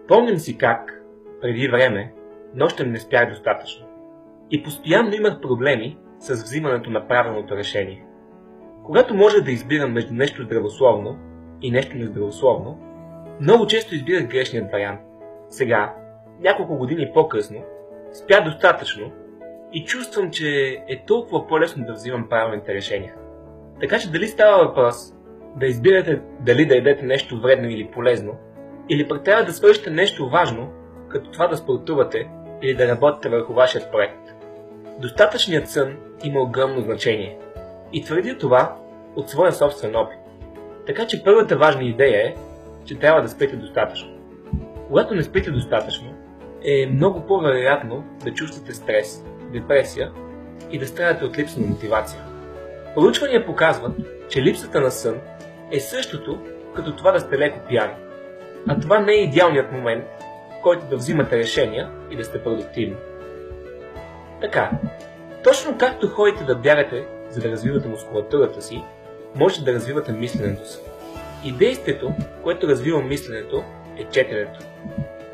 Помням си как, преди време, нощем не спях достатъчно. И постоянно имах проблеми с взимането на правилното решение. Когато може да избирам между нещо здравословно и нещо нездравословно, много често избирах грешният вариант. Сега, няколко години по-късно, спя достатъчно и чувствам, че е толкова по-лесно да взимам правилните решения. Така че дали става въпрос да избирате дали да ядете нещо вредно или полезно, или пък трябва да свършите нещо важно, като това да спортувате или да работите върху вашия проект. Достатъчният сън има огромно значение. И твърдя това от своя собствен опит. Така че първата важна идея е, че трябва да спите достатъчно. Когато не спите достатъчно, е много по-вероятно да чувствате стрес, депресия и да страдате от липса на мотивация. Проучвания показват, че липсата на сън е същото, като това да сте леко пияни. А това не е идеалният момент, в който да взимате решения и да сте продуктивни. Така, точно както ходите да бягате, за да развивате мускулатурата си, можете да развивате мисленето си. И действието, което развива мисленето, е четенето.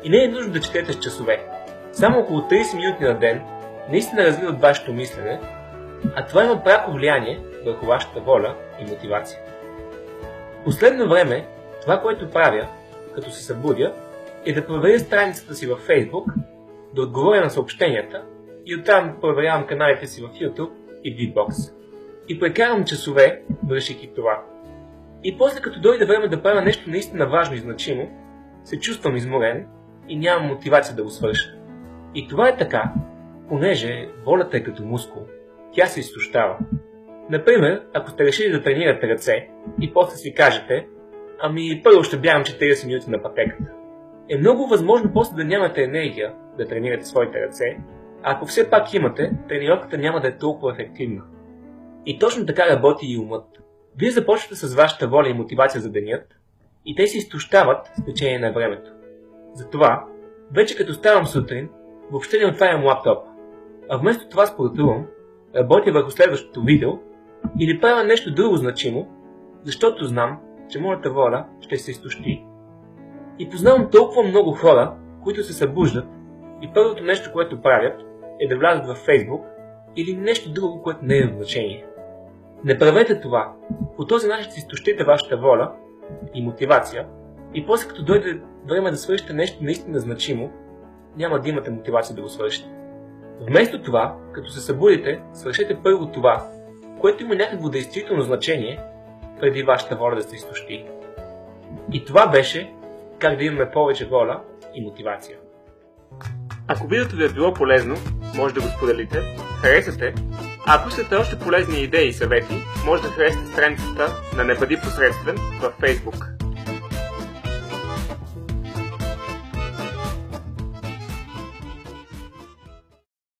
И не е нужно да четете с часове. Само около 30 минути на ден наистина развиват вашето мислене, а това има пряко влияние върху вашата воля и мотивация. В последно време, това, което правя, като се събудя, е да проверя страницата си във Facebook, да отговоря на съобщенията и оттам проверявам каналите си в YouTube и VBOX. И прекарам часове, вършейки това. И после, като дойде време да правя нещо наистина важно и значимо, се чувствам изморен и нямам мотивация да го свърша. И това е така, понеже волята е като мускул. Тя се изтощава. Например, ако сте решили да тренирате ръце и после си кажете, първо ще бягам 40 минути на пътеката. Е много възможно после да нямате енергия да тренирате своите ръце, а ако все пак имате, тренировката няма да е толкова ефективна. И точно така работи и умът. Вие започвате с вашата воля и мотивация за денят и те се изтощават с течение на времето. Затова, вече като ставам сутрин, въобще не отварям лаптопа, а вместо това спортувам, работя върху следващото видео или правя нещо друго значимо, защото знам, че моята воля ще се изтощи. И познавам толкова много хора, които се събуждат и първото нещо, което правят, е да влязат във Facebook или нещо друго, което не е от значение. Не правете това. По този начин ще изтощите вашата воля и мотивация и после като дойде време да свършите нещо наистина значимо, няма да имате мотивация да го свършите. Вместо това, като се събудите, свършете първо това, което има някакво действително значение, преди вашата воля да се изтощи. И това беше как да имаме повече воля и мотивация. Ако видеото ви е било полезно, може да го споделите, харесате, а ако искате още полезни идеи и съвети, може да харесате страницата на Не бъди посредствен във Facebook.